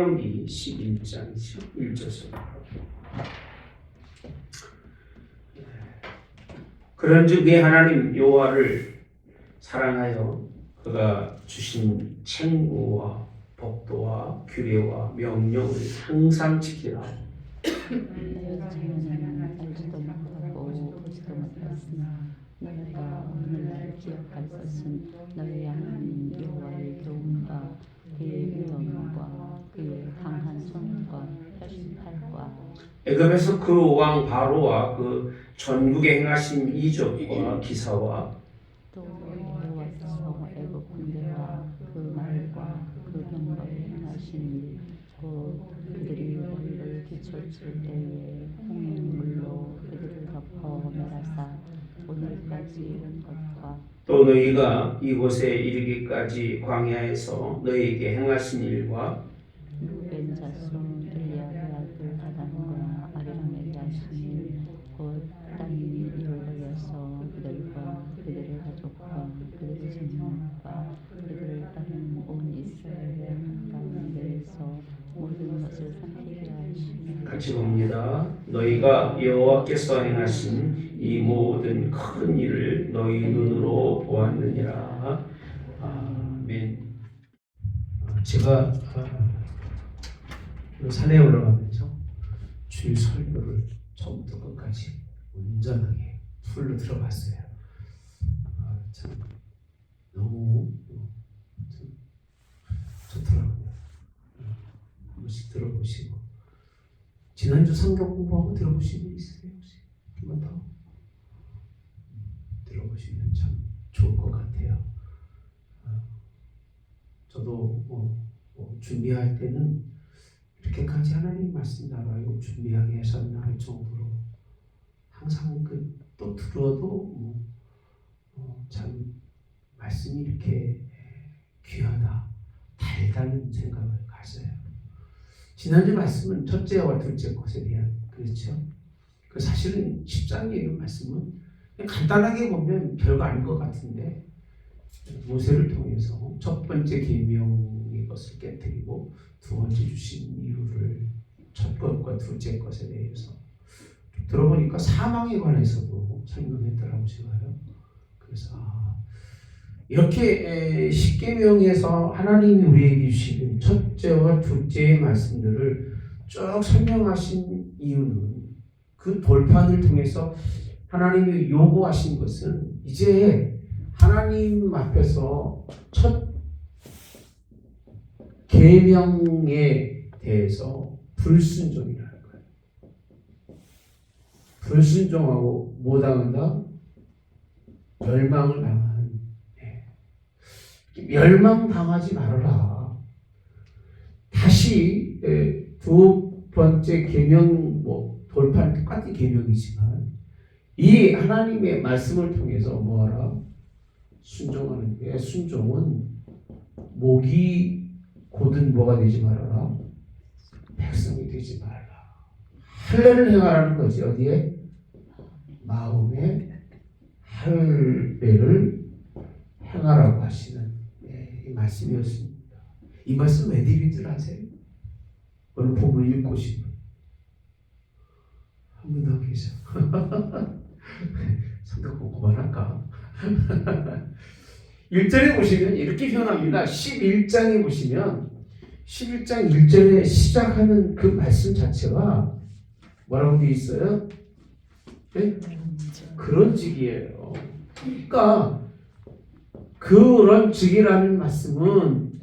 신명기 11장 1절에서 그런즉 네 하나님 여호와를 사랑하여 그가 주신 책무와 법도와 규례와 명령을 항상 지키라. 알지도 못하고 보지도 못했으나 너희가 오늘날 기억할 것은 너희 하나님 여호와를 도움과 그의 믿음과 그의 강한 손과 펴심팔과 애굽에서 그 왕 바로와 그 전국에 행하신 이적과 기사와 또 여호와께서 애굽 군대와 그 말과 그 병거에 행하신 일 곧 그들이 너희를 뒤쫓을 때에 홍해 물로 그들을 덮어 메라사 오늘까지 이른 것과 또 너희가 이곳에 이르기까지 광야에서 너희에게 행하신 일과 루벤 자손 엘리야의 아들 다단과 아비람에게 하신 일곧 땅이 이를 벌려서 그들과 그들의 가족과 그들의 생명과 그들을 따르는 온 이스라엘 가운데에서 모든 것을 삼키게 하시니 같이 봅니다. 너희가 여호와께서 행하신 이 모든 큰 일을 너희 눈으로 보았느니라. 아멘. 제가 산에 올라가면서 주일 설교를 처음부터 끝까지 온전하게 풀로 들어봤어요. 참 너무 참 좋더라고요. 한 번씩 들어보시고 지난주 성경 공부하고 들어보신 분 있으세요? 혹시 한 번 더 들어보시면 참 좋을 것 같아요. 저도 준비할 때는 이렇게까지 하나님 말씀 나가요 준비하게 하셨나 할 정도로 항상 또 들어도 참 말씀이 이렇게 귀하다 달다는 생각을 가져요. 지난주 말씀은 첫째와 둘째 것에 대한 그렇죠. 그 사실은 10장의 말씀은 그냥 간단하게 보면 별거 아닌 것 같은데 모세를 통해서 첫 번째 계명의 것을 깨뜨리고 두 번째 주신 이유를 첫 것과 둘째 것에 대해서 들어보니까 사망에 관해서도 설명했더라고 제가요. 그래서 이렇게 십계명에서 하나님이 우리에게 주시는 첫째와 둘째의 말씀들을 쭉 설명하신 이유는 그 돌판을 통해서 하나님이 요구하신 것은 이제 하나님 앞에서 첫 계명에 대해서 불순종이라는 거예요. 불순종하고 뭐 당한다? 멸망을 당하는. 멸망당하지 말아라. 다시 두 번째 계명 돌판 똑같은 계명이지만 이 하나님의 말씀을 통해서 뭐하라? 순종하는 게 순종은 목이 곧은 뭐가 되지 말아라. 백성이 되지 말라. 할례를 행하라는 거지. 어디에? 마음에 할례를 행하라고 하시는 이 말씀이었습니다. 이 말씀 왜 드리들 하세요? 오늘 본문 읽고 싶은 한 분 더 계셔. 성경 공부 그만할까? 1절에 보시면 이렇게 표현합니다. 11장에 보시면 11장 1절에 시작하는 그 말씀 자체가 뭐라고 되어 있어요? 네? 그런 직이에요. 그러니까 그런 직이라는 말씀은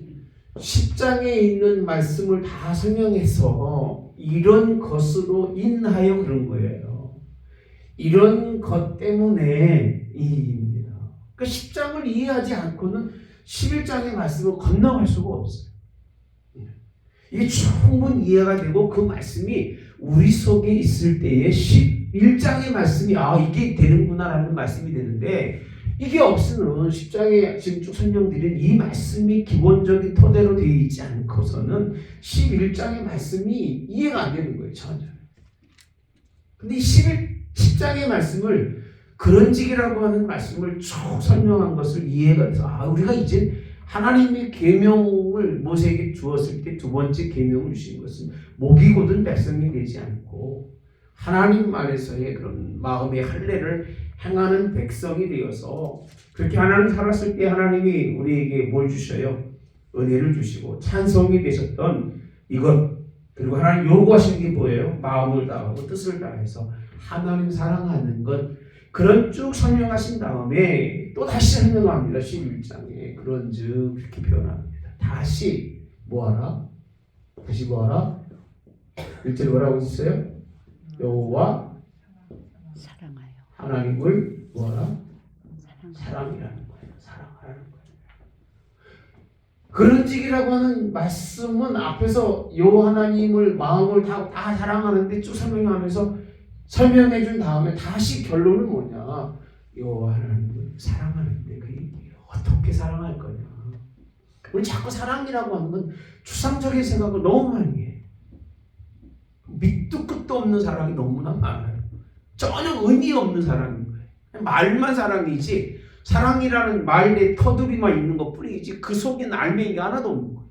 10장에 있는 말씀을 다 설명해서 이런 것으로 인하여 그런 거예요. 이런 것 때문에 이 일입니다. 그러니까 10장을 이해하지 않고는 11장의 말씀을 건너갈 수가 없어요. 이게 충분히 이해가 되고 그 말씀이 우리 속에 있을 때에 11장의 말씀이 이게 되는구나라는 말씀이 되는데 이게 없으면 10장에 지금 쭉 설명드린 이 말씀이 기본적인 토대로 되어 있지 않고서는 11장의 말씀이 이해가 안 되는 거예요. 전혀. 근데 이 10장의 말씀을 그런직이라고 하는 말씀을 쭉 설명한 것을 이해가 돼서 우리가 이제 하나님의 계명을 모세에게 주었을 때 두 번째 계명을 주신 것은 목이 곧은 백성이 되지 않고 하나님 안에서의 그런 마음의 할례를 행하는 백성이 되어서 그렇게 하나님 살았을 때 하나님이 우리에게 뭘 주셔요? 은혜를 주시고 찬송이 되셨던 이것, 그리고 하나님 요구하시는 게 뭐예요? 마음을 다하고 뜻을 다해서 하나님 사랑하는 것, 그런 쭉 설명하신 다음에 또 다시 설명합니다. 11장에 그런즉 이렇게 표현합니다. 다시 뭐하라? 다시 뭐하라? 1절에 뭐라고 있어요? 여호와 사랑하여. 하나님을 뭐하라? 사랑하여. 사랑이라는 거예요. 사랑하라는 거예요. 그런직이라고 하는 말씀은 앞에서 요 하나님을 마음을 다 사랑하는데 쭉 설명하면서 설명해 준 다음에 다시 결론은 뭐냐? 요 하나님을 사랑하는데 그게 어떻게 사랑할 거냐? 우리 자꾸 사랑이라고 하는 건 추상적인 생각을 너무 많이 해. 밑도 끝도 없는 사랑이 너무나 많아요. 전혀 의미 없는 사랑인 거예요. 말만 사랑이지 사랑이라는 말에 터두리만 있는 것 뿐이지 그 속에는 알맹이가 하나도 없는 거예요.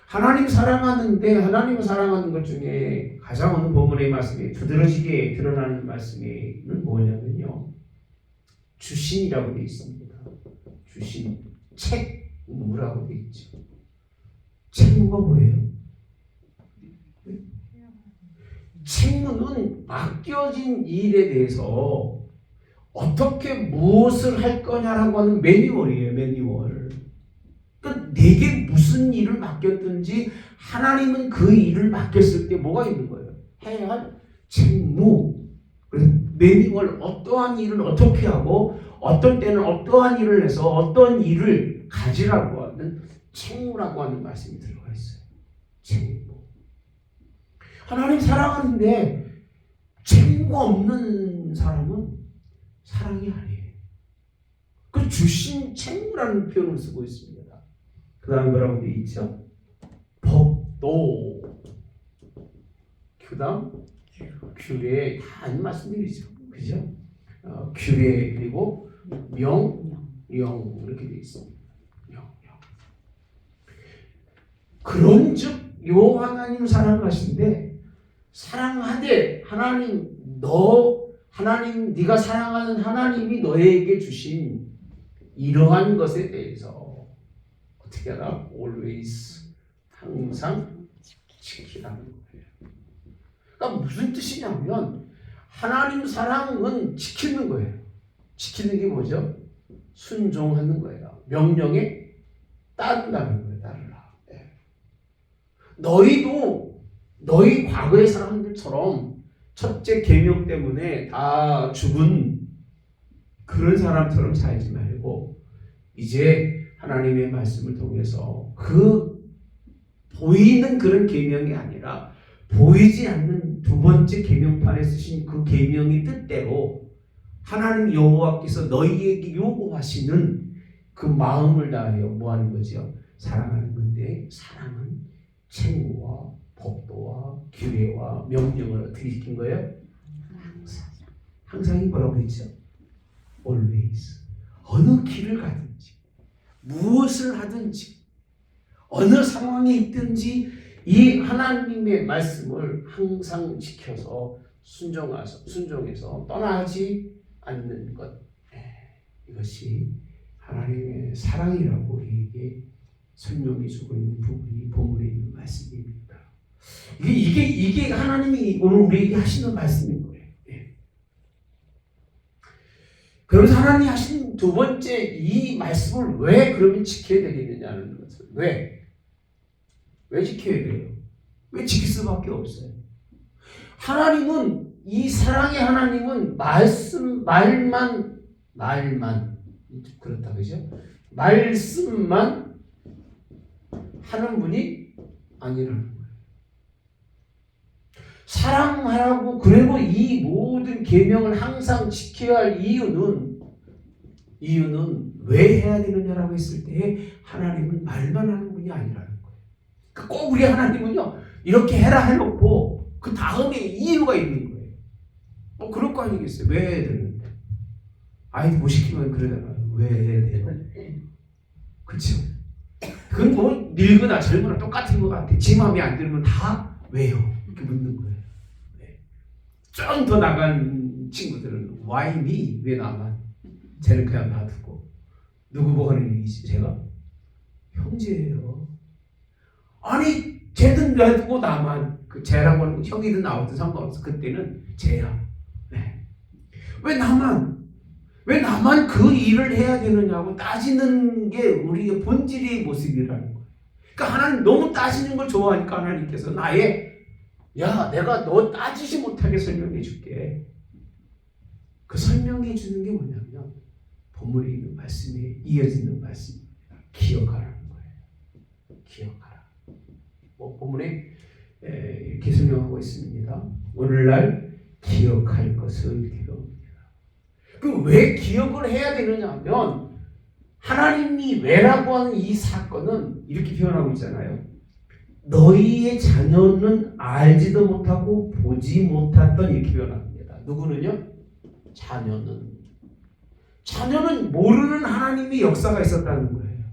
하나님 사랑하는데 하나님을 사랑하는 것 중에 가장 오늘 본문의 말씀에 두드러지게 드러나는 말씀은 뭐냐면요. 주신이라고 되어 있습니다. 주신, 책무라고 되어 있죠. 책무가 뭐예요? 책무는 맡겨진 일에 대해서 어떻게 무엇을 할 거냐라고 하는 매뉴얼이에요. 매뉴얼. 그러니까 내게 무슨 일을 맡겼든지 하나님은 그 일을 맡겼을 때 뭐가 있는 거예요? 해야 할 책무. 그래서 매뉴얼, 어떠한 일을 어떻게 하고 어떤 때는 어떠한 일을 해서 어떤 일을 가지라고 하는 책무라고 하는 말씀이 들어가 있어요. 책무. 하나님 사랑하는데 책무가 없는 사람은 사랑이 아니에요. 그 주신 책무라는 표현을 쓰고 있습니다. 그 다음에 뭐라고 되어 있죠? 법도. 그 다음 규례 다 아닌 말씀들이죠. 그죠? 규례 그리고 명 이렇게 되어 있습니다. 영. 그런즉 요 하나님 사랑하신데 사랑하되 하나님 네가 사랑하는 하나님이 너에게 주신 이러한 것에 대해서 어떻게 하라? always 항상 지키라는 거예요. 그러니까 무슨 뜻이냐면 하나님 사랑은 지키는 거예요. 지키는 게 뭐죠? 순종하는 거예요. 명령에 따른다는 거예요. 따르라. 네. 너희도 너희 과거의 사람들처럼 첫째 계명 때문에 다 죽은 그런 사람처럼 살지 말고 이제 하나님의 말씀을 통해서 그 보이는 그런 계명이 아니라 보이지 않는 두 번째 계명판에 쓰신 그 계명의 뜻대로 하나님 여호와께서 너희에게 요구하시는 그 마음을 다하여 뭐하는 거죠? 사랑하는 건데 사랑은 책무와 법도와 규례와 명령을 어떻게 시킨 거예요? 항상이 뭐라고 했죠? always. 어느 길을 가든지 무엇을 하든지 어느 상황에 있든지 이 하나님의 말씀을 항상 지켜서 순종해서 떠나지 않는 것. 이것이 하나님의 사랑이라고 우리에게 설명해주고 있는 부분이 본문에 있는 말씀입니다. 이게 하나님이 오늘 우리에게 하시는 말씀인 거예요. 그러면서 하나님이 하신 두 번째 이 말씀을 왜 그러면 지켜야 되겠느냐는 것을 왜 지켜야 돼요? 왜 지킬 수밖에 없어요? 하나님은 이 사랑의 하나님은 말만 그렇다 그죠? 말씀만 하는 분이 아니라는 거예요. 사랑하라고 그리고 이 모든 계명을 항상 지켜야 할 이유는 왜 해야 되느냐라고 했을 때 하나님은 말만 하는 분이 아니라는 거예요. 꼭 우리 하나님은요 이렇게 해라 해놓고 그 다음에 이유가 있는 거예요. 그럴 거 아니겠어요? 왜 해야 되는데? 아이들 못 시키면 그러잖아요. 왜 해야 돼요? 그렇죠? 그건 뭐 늙거나 젊거나 똑같은 것 같아. 지 마음에 안 들면 다 왜요? 이렇게 묻는 거예요. 네. 좀 더 나간 친구들은 why me? 왜 나만? 쟤는 그냥 놔두고. 누구 보고 하는 얘기지? 제가? 형제예요. 아니 쟤든 놔두고 나만. 그 쟤라고 하는 거 형이든 나오든 상관없어. 그때는 쟤야. 네. 왜 나만 그 일을 해야 되느냐고 따지는 게 우리의 본질의 모습이라는 거예요. 그러니까 하나님 너무 따지는 걸 좋아하니까 하나님께서 내가 너 따지지 못하게 설명해 줄게. 그 설명해 주는 게 뭐냐면 본문에 있는 말씀에 이어지는 말씀입니다. 기억하라는 거예요. 기억하라. 본문에 이렇게 설명하고 있습니다. 오늘날 기억할 것을 이렇게 배웁니다. 왜 기억을 해야 되느냐 하면 하나님이 왜라고 하는 이 사건은 이렇게 표현하고 있잖아요. 너희의 자녀는 알지도 못하고 보지 못했던 이렇게 표현합니다. 누구는요? 자녀는 모르는 하나님의 역사가 있었다는 거예요.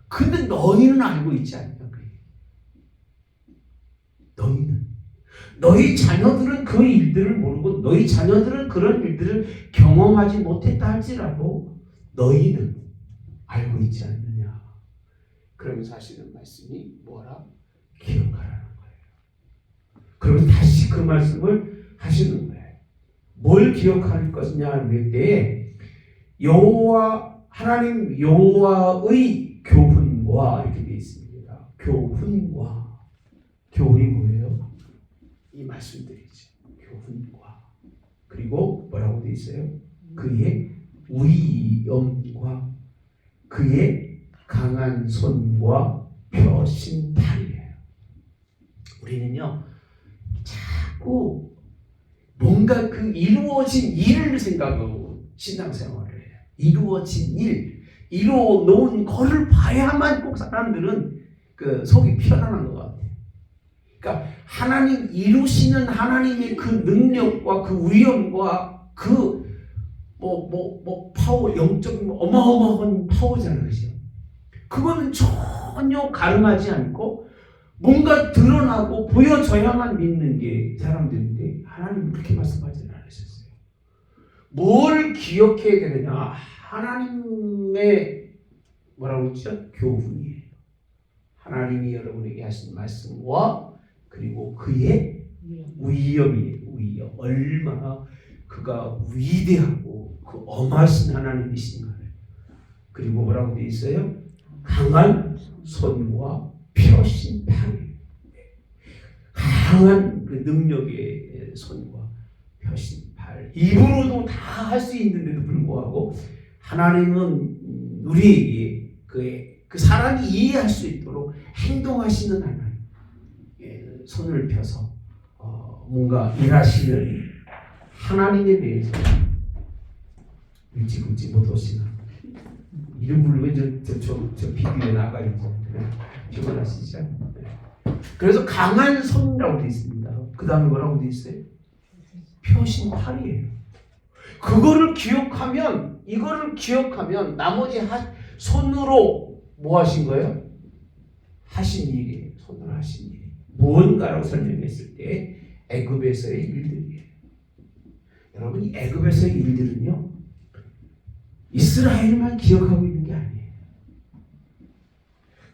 근데 너희는 알고 있지 않냐. 너희 자녀들은 그 일들을 모르고 너희 자녀들은 그런 일들을 경험하지 못했다 할지라도 너희는 알고 있지 않느냐. 그러면서 하시는 말씀이 뭐라? 기억하라는 거예요. 그러면 다시 그 말씀을 하시는 거예요. 뭘 기억할 것이냐 할 때에 하나님 여호와의 교훈과 이렇게 되어 있습니다. 교훈이 뭐예요? 이 말씀들이지. 교훈과 그리고 뭐라고 되어 있어요? 그의 위엄과 그의 강한 손과 펴신 팔이에요. 우리는요 자꾸 뭔가 그 이루어진 일을 생각하고 신앙생활을 해요. 이루어진 일, 이루어놓은 거를 봐야만 꼭 사람들은 그 속이 편안한 것 같아요. 그러니까 하나님 이루시는 하나님의 그 능력과 그 위엄과 그 파워, 영적인 어마어마한 파워잖아요. 그죠? 그거는 전혀 가름하지 않고 뭔가 드러나고 보여져야만 믿는 게 사람들인데 하나님은 그렇게 말씀하지는 않으셨어요. 뭘 기억해야 되느냐? 하나님의 뭐라고 했죠? 교훈이에요. 하나님이 여러분에게 하신 말씀과 그리고 그의 위엄이에요. 위엄. 얼마나 그가 위대하고 그 엄하신 하나님이신가를. 그리고 뭐라고 되어 있어요? 강한 손과 펴신 팔. 강한 그 능력의 손과 펴신 팔. 입으로도 다 할 수 있는데도 불구하고 하나님은 우리에게 그 사람이 이해할 수 있도록 행동하시는 하나님. 손을 펴서 뭔가 일하시는 하나님에 대해서 일찍 못 오시나. 이름 부르면 저 비디오에 나가야죠. 피곤하시죠? 그래서 강한 손이라고 되어 있습니다. 그 다음에 뭐라고 되어 있어요? 펴신 팔이에요. 이거를 기억하면 나머지 손으로 뭐 하신 거예요? 하신 일이에요. 손으로 하신 일. 무언가라고 설명했을 때 애굽에서의 일들이에요. 여러분 이 애굽에서의 일들은요 이스라엘만 기억하고 있는 게 아니에요.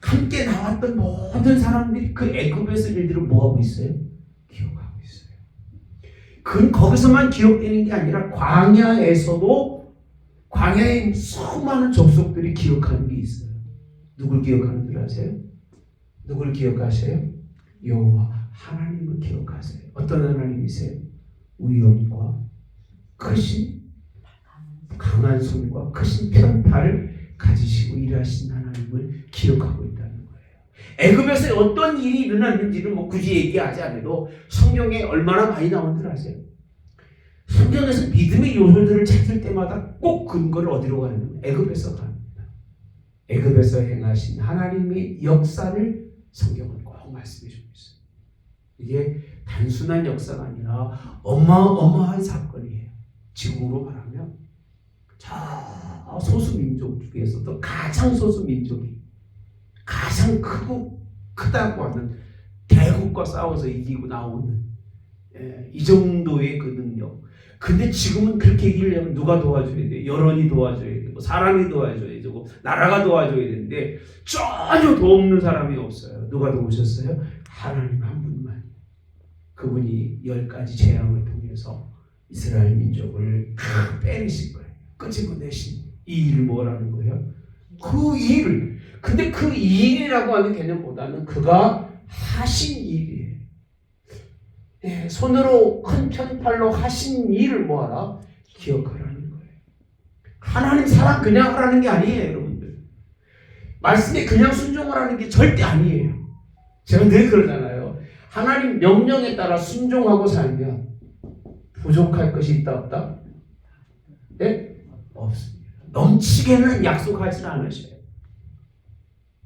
함께 나왔던 모든 사람들이 그 애굽에서 일들을 뭐하고 있어요? 기억하고 있어요. 그건 거기서만 기억되는 게 아니라 광야에서도 광야의 수많은 족속들이 기억하는 게 있어요. 누굴 기억하는 줄 아세요? 누굴 기억하세요? 여호와 하나님을 기억하세요. 어떤 하나님이세요? 위엄과 크신 강한 손과 크신 편팔을 가지시고 일하신 하나님을 기억하고 있다는 거예요. 애굽에서 어떤 일이 일어났는지는 굳이 얘기하지 않아도 성경에 얼마나 많이 나온 줄 아세요? 성경에서 믿음의 요소들을 찾을 때마다 꼭 근거를 어디로 가는 거예요? 애굽에서 갑니다. 애굽에서 행하신 하나님의 역사를 성경은 꼭 말씀해 주고 있어요. 이게 단순한 역사가 아니라 어마어마한 사건이에요. 지금으로 말하면 저 소수민족 중에서도 가장 소수민족이 가장 크다고 하는 대국과 싸워서 이기고 나오는 이 정도의 그 능력. 근데 지금은 그렇게 이기려면 누가 도와줘야 돼? 여론이 도와줘야 되고 사람이 도와줘야 되고 나라가 도와줘야 되는데 전혀 도움는 사람이 없어요. 누가 도우셨어요? 하나님 한 분만. 그분이 10가지 재앙을 통해서 이스라엘 민족을 다 빼내신 거예요. 끄집어내신 이 일을 뭐라는 거예요? 그 일을. 근데 그 일이라고 하는 개념보다는 그가 하신 일이에요. 예, 손으로 큰 편팔로 하신 일을 뭐하라? 기억하라는 거예요. 하나님 사랑 그냥 하라는 게 아니에요, 여러분들. 말씀에 그냥 순종하라는 게 절대 아니에요. 제가 늘 그러잖아요. 하나님 명령에 따라 순종하고 살면 부족할 것이 있다 없다? 네? 없습니다. 넘치게는 약속하지는 않으셔요.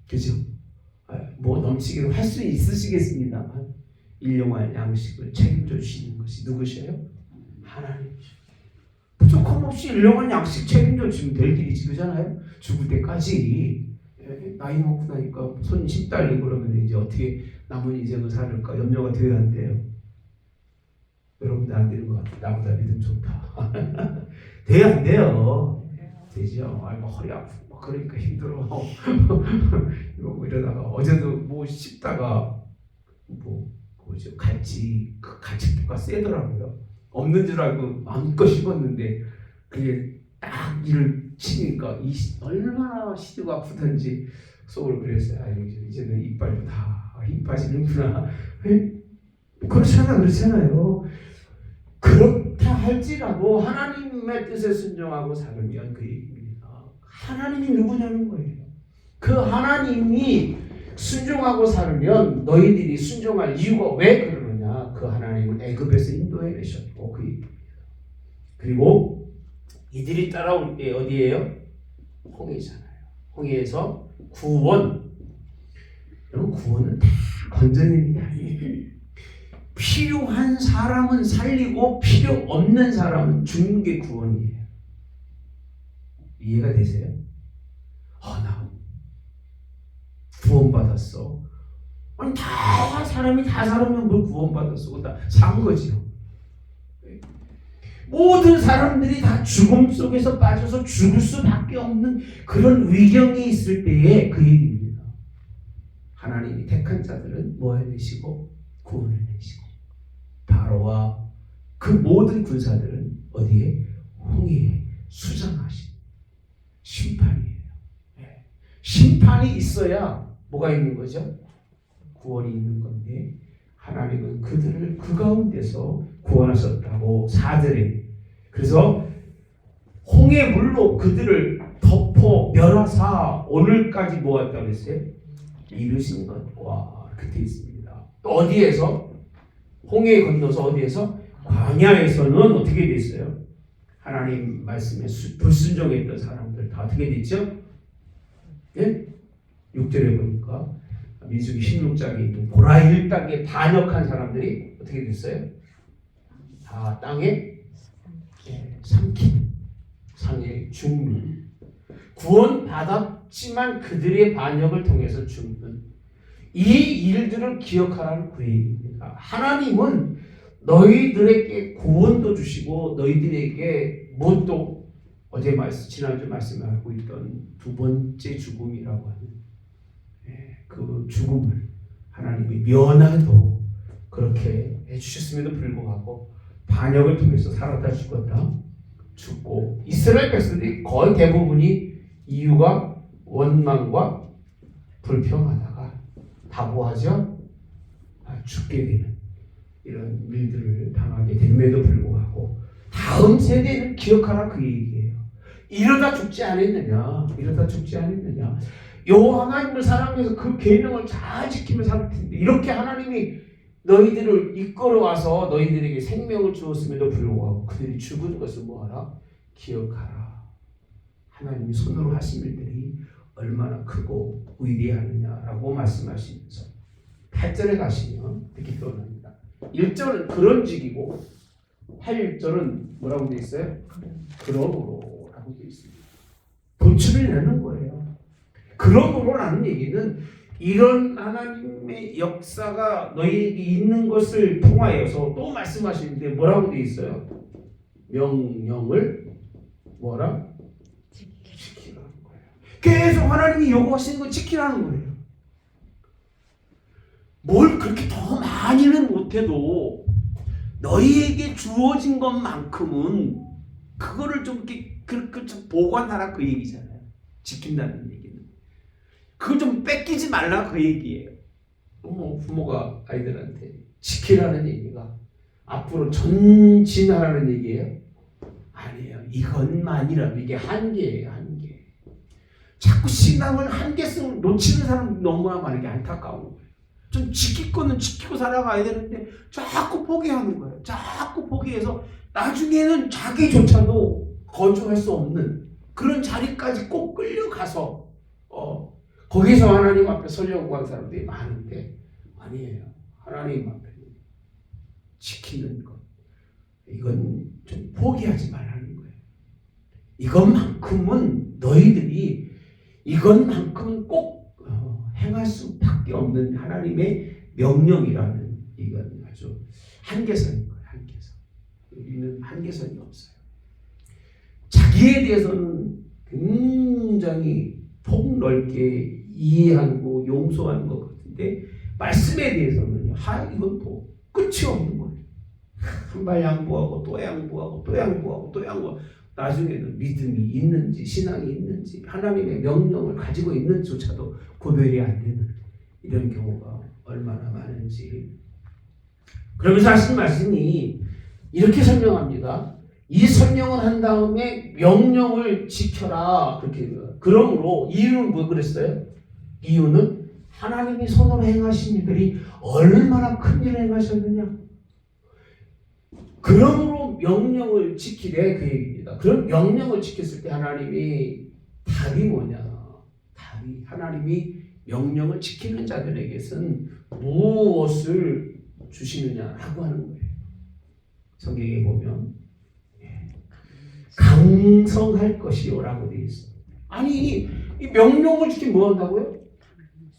그죠? 뭐 넘치기로 할 수 있으시겠습니다만 일용할 양식을 책임져 주시는 것이 누구셔요? 하나님이죠. 부족함 없이 일용할 양식 책임져 주시면 될 일이지, 그잖아요? 죽을 때까지. 나이 먹고 나니까 손 시달리고 그러면 이제 어떻게 남은 인생을 살을까 염려가 되어야 한대요. 여러분들 안 되는 것 같아요. 나보다 믿음 좋다. 돼야 안 돼요. 되죠. 아이고 허리 아프고 그러니까 힘들어. 이러다가 어제도 뭐 씹다가 뭐죠 갈치 그 갈치가 세더라고요. 없는 줄 알고 마음껏 씹었는데 그게 딱 이를 치니까 얼마나 시두가 아프던지 속으로 그랬어요. 아 이제는 이빨도 다 힘 빠지는구나. 그렇잖아요. 그렇다 할지라도 하나님의 뜻에 순종하고 살면 그 얘기입니다. 하나님이 누구냐는 거예요. 그 하나님이 순종하고 살면 너희들이 순종할 이유가 왜 그러느냐? 그 하나님은 애굽에서 인도해내셨고 그 얘기입니다. 그리고 이들이 따라올 때 어디예요? 홍해잖아요. 홍해에서 구원. 여러분 구원은 다 건져내는 게 아니에요. 필요한 사람은 살리고 필요 없는 사람은 죽는 게 구원이에요. 이해가 되세요? 나 구원받았어. 아니 다 사람이 다 살면 뭘 구원받았어? 다 산 거지요. 모든 사람들이 다 죽음 속에서 빠져서 죽을 수밖에 없는 그런 위경이 있을 때에 그 얘기입니다. 하나님이 택한 자들은 뭐 해내시고 구원해내시고 바로와 그 모든 군사들은 어디에? 홍해에 수장하신 심판이에요. 심판이 있어야 뭐가 있는 거죠? 구원이 있는 건데 하나님은 그들을 그 가운데서 구원하셨다고 4절에 그래서 홍해 물로 그들을 덮어 멸하사 오늘까지 모았다고 했어요? 이루신 것과 그렇게 있습니다. 또 어디에서? 홍해 건너서 어디에서? 광야에서는 어떻게 됐어요? 하나님 말씀에 불순종했던 사람들 다 어떻게 됐죠? 예? 6절에 보니까 민수기 16장에 있는 보라 일당에 반역한 사람들이 어떻게 됐어요? 다 땅에 삼킨 상에 죽는 구원 받았지만 그들의 반역을 통해서 죽는 이 일들을 기억하라는 그 얘기입니다. 하나님은 너희들에게 구원도 주시고 너희들에게 무엇도 어제 지난주 말씀하고 있던 두 번째 죽음이라고 하는 그 죽음을 하나님이 면하도 그렇게 해주셨음에도 불구하고 반역을 통해서 살았다 죽고 이스라엘 백성들이 거의 대부분이 이유가 원망과 불평하다가 다 뭐하죠? 죽게 되는 이런 일들을 당하게 됨에도 불구하고 다음 세대는 기억하라 그 얘기예요. 이러다 죽지 않았느냐? 여호와 하나님을 사랑해서 그 계명을 잘 지키며 살 텐데 이렇게 하나님이 너희들을 이끌어와서 너희들에게 생명을 주었음에도 불구하고 그들이 죽은 것을 뭐하라? 기억하라. 하나님이 손으로 하신 일들이 얼마나 크고 위대하느냐라고 말씀하시면서 8절에 가시면 이렇게 표현합니다. 1절은 그런직이고 8절은 뭐라고 되어 있어요? 그러므로 뭐라고 되어 있습니다. 도출을 내는 거예요. 그러므로라는 얘기는 이런 하나님의 역사가 너희에게 있는 것을 통하여서 또 말씀하시는데 뭐라고 되어 있어요? 명령을 뭐라? 지키라는 거예요. 계속 하나님이 요구하시는 거 지키라는 거예요. 뭘 그렇게 더 많이는 못해도 너희에게 주어진 것만큼은 그거를 좀 이렇게 좀 보관하라 그 얘기잖아요. 지킨다는 얘기는. 그걸 좀 뺏기지 말라 그 얘기예요. 부모가 아이들한테 지키라는 얘기가 앞으로 전진하라는 얘기예요? 아니에요. 이것만이라도 이게 한계예요. 한계. 자꾸 신앙을 한계성을 놓치는 사람 너무나 많은 게 안타까운 거예요. 좀 지킬 거는 지키고 살아가야 되는데 자꾸 포기하는 거예요. 자꾸 포기해서 나중에는 자기조차도 거주할 수 없는 그런 자리까지 꼭 끌려가서 거기서 하나님 앞에 서려고 하는 사람들이 많은데 아니에요. 하나님 앞에 지키는 것 이건 좀 포기하지 말라는 거예요. 이것만큼은 너희들이 이것만큼은 꼭 행할 수밖에 없는 하나님의 명령이라는 이건 아주 한계선인 거예요. 한계선. 우리는 한계선이 없어요. 자기에 대해서는 굉장히 폭넓게 이해하고 용서하는 것 같은데 말씀에 대해서는 이건 뭐 끝이 없는 거예요. 한 발 양보하고 또 양보하고 또 양보하고 또 양보하고 나중에는 믿음이 있는지 신앙이 있는지 하나님의 명령을 가지고 있는지조차도 구별이 안 되는 이런 경우가 얼마나 많은지. 그러면서 하신 말씀이 이렇게 설명합니다. 이 설명을 한 다음에 명령을 지켜라 그렇게. 그러므로 이유는 뭐 그랬어요? 이유는 하나님이 손으로 행하신 일들이 얼마나 큰 일을 행하셨느냐. 그러므로 명령을 지키래 그 얘기입니다. 그런 명령을 지켰을 때 하나님이 답이 뭐냐? 답이 하나님이 명령을 지키는 자들에게는 무엇을 주시느냐라고 하는 거예요. 성경에 보면 강성할 것이요라고 되어 있어요. 아니 이 명령을 지키면 뭐 한다고요?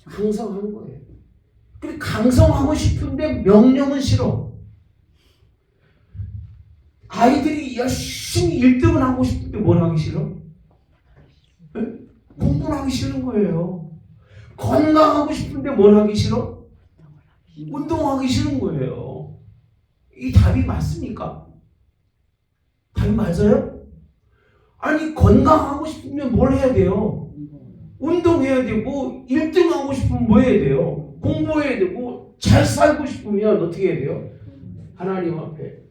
강성하는 거예요. 근데 강성하고 싶은데 명령은 싫어. 아이들이 열심히 1등을 하고 싶은데 뭘 하기 싫어? 네? 공부를 하기 싫은 거예요. 건강하고 싶은데 뭘 하기 싫어? 운동하기 싫은 거예요. 이 답이 맞습니까? 답이 맞아요? 아니 건강하고 싶으면 뭘 해야 돼요? 운동해야 되고 1등 하고 싶으면 뭐 해야 돼요? 공부해야 되고 잘 살고 싶으면 어떻게 해야 돼요? 하나님 앞에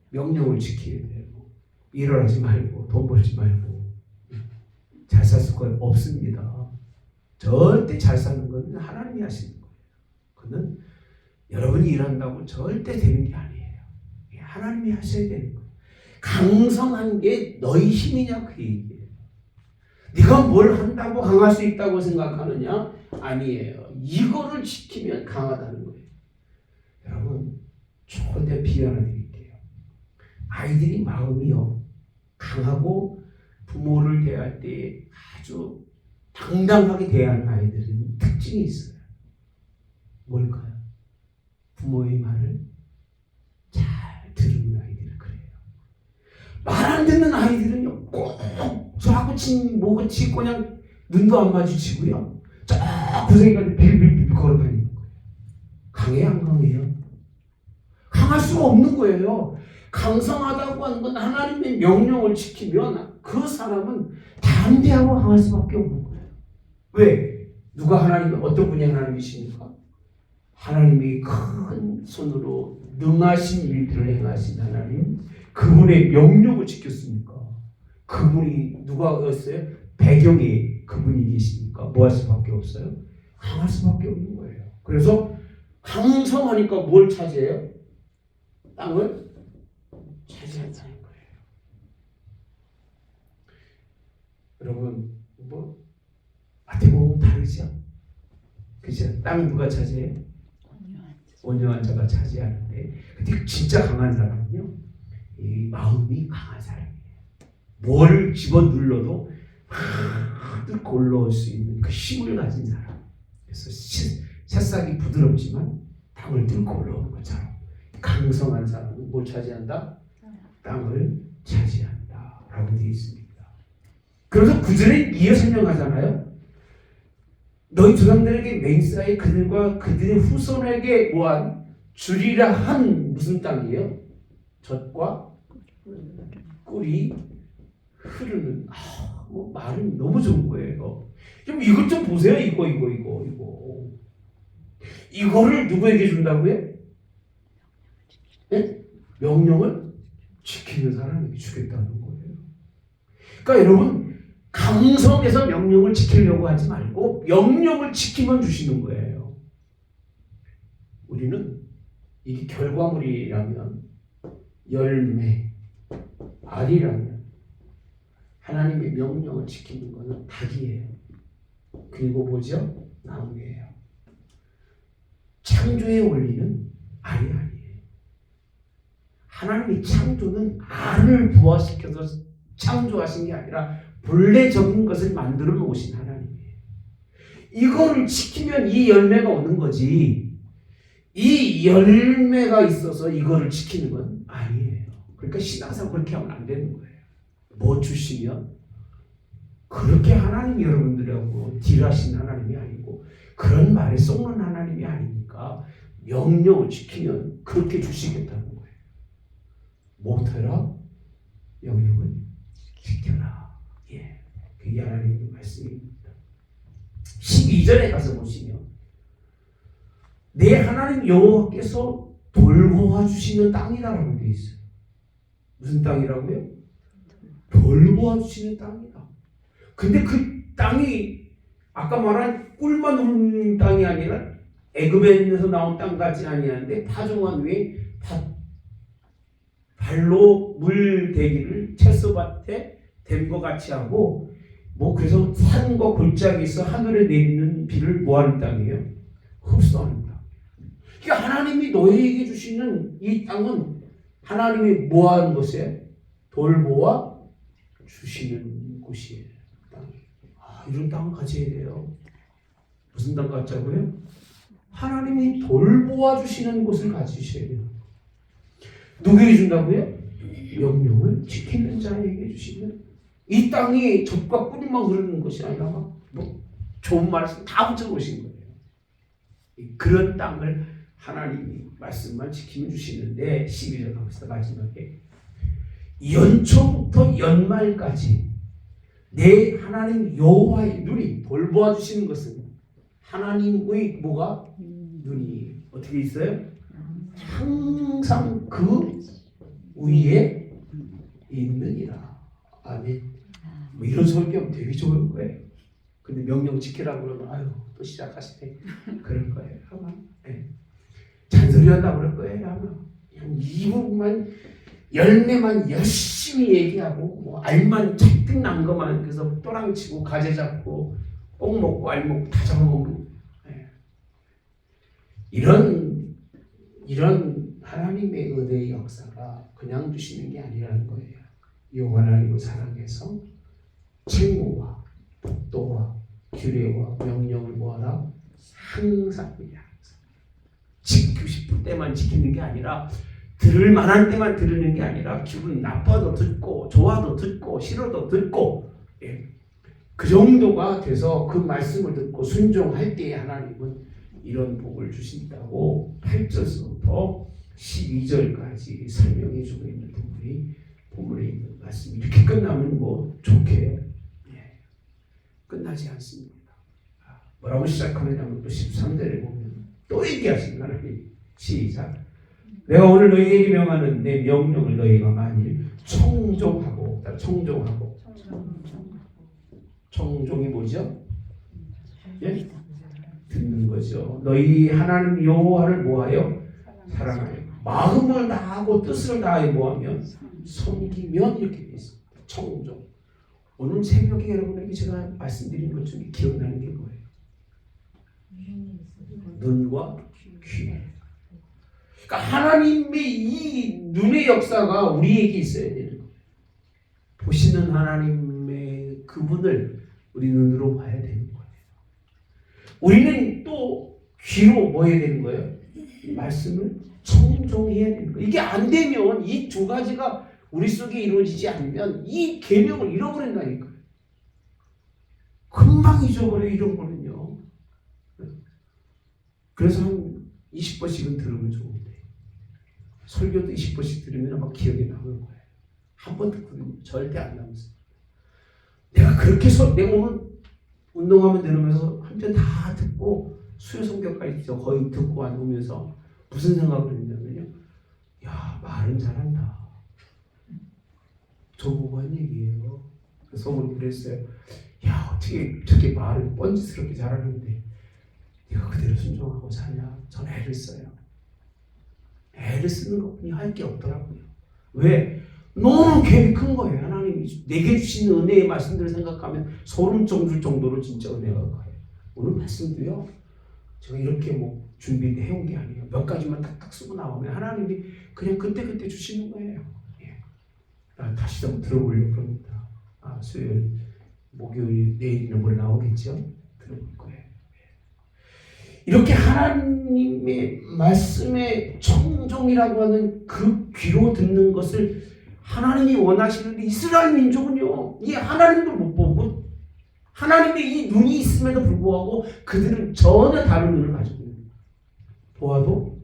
명령을 지켜야 돼요. 일을 하지 말고 돈 벌지 말고 잘 살 수가 없습니다. 절대 잘 사는 건 하나님이 하시는 거예요. 그는 여러분이 일한다고 절대 되는 게 아니에요. 하나님이 하셔야 되는 거예요. 강성한 게 너희 힘이냐 그 얘기예요. 네가 뭘 한다고 강할 수 있다고 생각하느냐? 아니에요. 이거를 지키면 강하다는 거예요. 여러분 좋은데 비유 하나 드릴게요. 아이들이 마음이요 강하고 부모를 대할 때 아주 당당하게 대하는 아이들은 특징이 있어요. 뭘까요? 부모의 말을 잘 들은 아이들은 그래요. 말 안 듣는 아이들은요 꼭 저하고 뭐가 치고 그냥 눈도 안 마주치고요 저 구석에까지 빌빌빌 걸어다니는 거예요. 강해요 안 강해요? 강할 수가 없는 거예요. 강성하다고 하는 건 하나님의 명령을 지키면 그 사람은 담대하고 강할 수밖에 없는 거예요. 왜? 누가 하나님 어떤 분이 하나님이십니까? 하나님이 큰 손으로 능하신 일들을 행하신 하나님, 그분의 명령을 지켰습니까? 그분이 누가였어요? 배경에 그분이 계시니까 뭐 할 수밖에 없어요? 강할 수밖에 없는 거예요. 그래서 강성하니까 뭘 차지해요? 땅을 차지한다는 거예요. 여러분 뭐 마태복음 다르죠? 그죠? 땅 누가 차지해요? 온유한 자가 차지하는데 근데 진짜 강한 사람은요 이 마음이 강한 사람이에요. 뭘 집어 눌러도 뚫고 올라올 수 있는 그 힘을 가진 사람. 그래서 새싹이 부드럽지만 땅을 뚫고 올라오는 것처럼 강성한 사람은 뭘 차지한다? 땅을 차지한다 라고 되어 있습니다. 그래서 구절에 이어 설명하잖아요. 너희 조상들에게 맹세하여 그들과 그들의 후손에게 뭐한 주리라 한 무슨 땅이에요? 젖과 꿀이 흐르는 뭐 말은 너무 좋은 거예요. 좀 이것 좀 보세요. 이거 이거를 누구에게 준다고요? 네? 명령을 지키는 사람에게 주겠다는 거예요. 그러니까 여러분 강성해서 명령을 지키려고 하지 말고 명령을 지키면 주시는 거예요. 우리는 이게 결과물이라면 열매, 알이라면 하나님의 명령을 지키는 것은 닭이에요. 그리고 뭐죠? 나무예요. 창조의 원리는 알이 아니에요. 하나님의 창조는 알을 부화시켜서 창조하신 게 아니라 본래적인 것을 만들어 놓으신 하나님이에요. 이거를 지키면 이 열매가 오는 거지. 이 열매가 있어서 이거를 지키는 건 아니에요. 그러니까 신앙상 그렇게 하면 안 되는 거예요. 뭐 주시면 그렇게 하나님 여러분들하고 딜하신 하나님이 아니고 그런 말에 속는 하나님이 아니니까 명령을 지키면 그렇게 주시겠다는 거예요. 뭐더라? 명령을 지켜라. 예, 그게 하나님의 말씀입니다. 12절에 가서 보시면 내 하나님 여호와께서 돌보아 주시는 땅이라고 되어 있어요. 무슨 땅이라고요? 돌보아 주시는 땅이다. 근데 그 땅이 아까 말한 꿀만 흐르는 땅이 아니라 애굽에서 나온 땅 같지 아니한데 파종한 후에 발로 물 대기를 채소밭에 된 것 같이 하고 뭐 그래서 산과 골짜기 있어 하늘에 내리는 비를 뭐하는 땅이에요? 흡수하는 땅. 그러니까 하나님이 너희에게 주시는 이 땅은 하나님이 뭐하는 곳이에요? 돌보아 주시는 곳이에요. 이런 땅을 가져야 돼요. 무슨 땅 갖자고요? 하나님이 돌보아 주시는 곳을 가지셔야 돼요. 누구에게 준다고요? 명령을 지키는 자에게 주시는 이 땅이 젖과 꿀만 흐르는 것이 아니라 뭐 좋은 말씀 다 붙여놓으신 거예요. 그런 땅을 하나님이 말씀만 지키면 주시는데 12절 가봅시다. 마지막에 연초부터 연말까지 내 하나님 여호와의 눈이 돌보아 주시는 것은 하나님의 뭐가? 눈이 어떻게 있어요? 항상 그 위에 있느니라. 아멘. 뭐 이런 설교하면 되게 좋은 거예요. 근데 명령 지키라고 그러면 아유 또 시작하시네. 그럴 거예요 아마. 네. 잔소리 한다고 그럴 거예요 아마. 그냥 이 부분만 열매만 열심히 얘기하고 뭐 알만 잔뜩 난 것만 그래서 또랑치고 가재 잡고 꼭 먹고 알 먹고 다 잡아먹는. 네. 이런 하나님의 은혜의 역사가 그냥 주시는 게 아니라는 거예요. 이 하나님을 사랑해서 책무와 복도와 규례와 명령을 뭐하라? 항상 지키고 싶을 때만 지키는 게 아니라 들을 만한 때만 들으는 게 아니라 기분 나빠도 듣고 좋아도 듣고 싫어도 듣고 예. 그 정도가 돼서 그 말씀을 듣고 순종할 때에 하나님은 이런 복을 주신다고 8절부터 12절까지 설명해 주고 있는 부분이 본문에 있는 말씀이 이렇게 끝나면 뭐 좋게요. 예. 끝나지 않습니다. 뭐라고 시작하느냐면 또 13절에 보면 또 얘기하시는 하나님 시작. 내가 오늘 너희에게 명하는 내 명령을 너희가 만일 청종하고 청종이 뭐죠? 예? 듣는 거죠. 너희 하나님 여호와를 뭐하여? 사랑하여 마음을 다하고 뜻을 다하여 뭐하면? 섬기면 이렇게 되어 있습니다. 청종. 오늘 새벽에 여러분에게 제가 말씀드린 것 중에 기억나는 게 뭐예요? 눈과 귀. 그러니까 하나님의 이 눈의 역사가 우리에게 있어야 되는 거예요. 보시는 하나님의 그분을 우리 눈으로 봐야 되는 거예요. 우리는 또 귀로 뭐 해야 되는 거예요? 말씀을 청종해야 되는 거예요. 이게 안 되면 이 두 가지가 우리 속에 이루어지지 않으면 이 계명을 잃어버린다니까요. 금방 잊어버려 이런 거는요. 그래서 한 20번씩은 들으면 좋은데 설교도 20번씩 들으면 막 기억에 남는 거예요. 한 번 듣고는 절대 안 남습니다. 내가 그렇게 내가 오늘 운동하면 들으면서 한 편 다 듣고 수요 성경까지 거의 듣고 오면서 무슨 생각을 했냐면요. 야, 말은 잘한다. 저보고 한 얘기예요. 속으로 그랬어요. 야, 어떻게 저렇게 말을 뻔지스럽게 잘하는데 네가 그대로 순종하고 사냐? 전 애를 써요. 애를 쓰는 것뿐이 할 게 없더라고요. 왜? 너무 갭이 큰 거예요. 하나님이 내게 주신 은혜의 말씀들을 생각하면 소름 돋을 정도로 진짜 은혜가 가요. 오늘 말씀도요. 제가 이렇게 뭐 준비해온 게 아니에요. 몇 가지만 탁탁 쓰고 나오면 하나님이 그냥 그때그때 주시는 거예요. 예. 다시 한번 들어보려고 합니다. 수요일, 목요일, 내일이나 뭘 나오겠죠? 들어볼 거예요. 이렇게 하나님의 말씀의 청종이라고 하는 그 귀로 듣는 것을 하나님이 원하시는데 이스라엘 민족은요, 이 하나님도 못 보고 하나님의 이 눈이 있음에도 불구하고 그들은 전혀 다른 눈을 가지고 있는 거예요. 보아도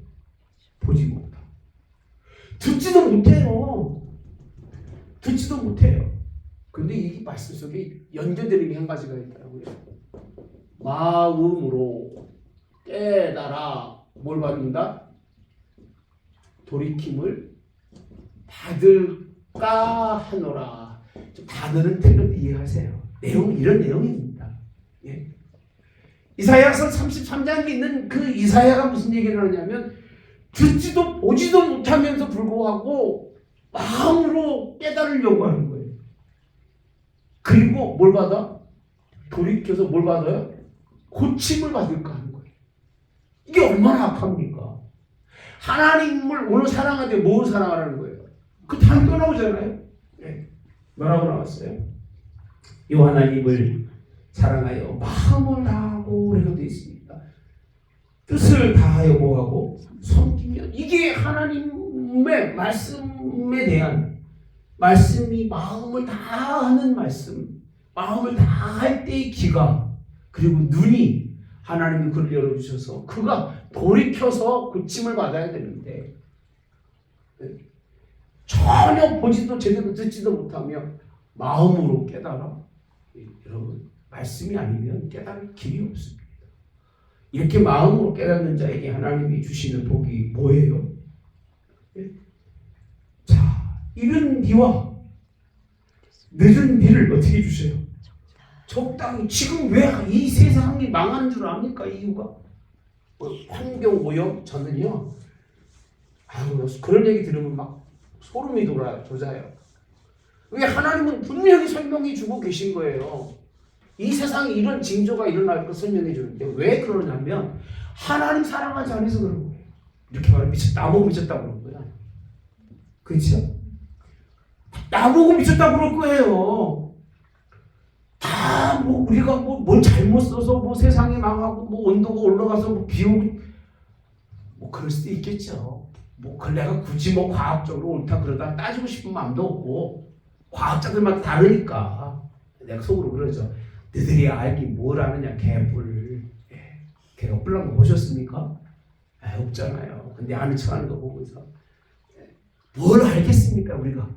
보지 못하고 듣지도 못해요. 듣지도 못해요. 근데 이 말씀 속에 연결되는 게 한 가지가 있더라고요. 마음으로 깨달아 뭘 받는다? 돌이킴을 받을까 하노라. 좀 단어는 틀려 이해하세요. 내용은 이런 내용입니다. 예. 이사야서 33장에 있는 그 이사야가 무슨 얘기를 하냐면 듣지도 보지도 못하면서 불구하고 마음으로 깨달으려고 하는 거예요. 그리고 뭘 받아? 돌이켜서 뭘 받아요? 고침을 받을까 하는 거예요. 이게 얼마나 악합니까? 하나님을 오늘 사랑하는데 뭘 사랑하라는 거예요? 그 단도 나오잖아요. 네. 뭐라고 나왔어요? 요 하나님을 사랑하여 마음을 다하고 그래도 되어 있습니다. 뜻을 다하여 뭐하고 섬기면 이게 하나님의 말씀에 대한 말씀이 마음을 다하는 말씀, 마음을 다할 때의 귀가 그리고 눈이 하나님이 그를 열어주셔서 그가 돌이켜서 고침을 받아야 되는데 전혀 보지도 제대로 듣지도 못하며 마음으로 깨달아. 여러분 말씀이 아니면 깨달을 길이 없습니다. 이렇게 마음으로 깨닫는 자에게 하나님이 주시는 복이 뭐예요? 자, 이른 비와 늦은 비를 어떻게 주세요? 적당히. 지금 왜 이 세상이 망한 줄 압니까? 이유가 환경 오염. 저는요 그런 얘기 들으면 막 소름이 돋아요. 왜 하나님은 분명히 설명해 주고 계신 거예요. 이 세상에 이런 징조가 일어날 걸 설명해 주는데 왜 그러냐면 하나님 사랑하지 않아서 그런 거예요. 이렇게 말하면 나보고 미쳤다고 그런 거야. 그렇죠? 나보고 미쳤다고 그럴 거예요. 다 뭐 우리가 뭘 잘못 써서 뭐 세상이 망하고 뭐 온도가 올라가서 뭐 비오고 뭐 그럴 수도 있겠죠. 뭐 그걸 내가 굳이 뭐 과학적으로 옳다 그러다 따지고 싶은 마음도 없고 과학자들마다 다르니까 내가 속으로 그러죠. 너희들이 알기 뭘 아느냐 개뿔. 개뿔난 거 보셨습니까? 없잖아요. 근데 아는 척하는 거 보면서 뭘 알겠습니까 우리가?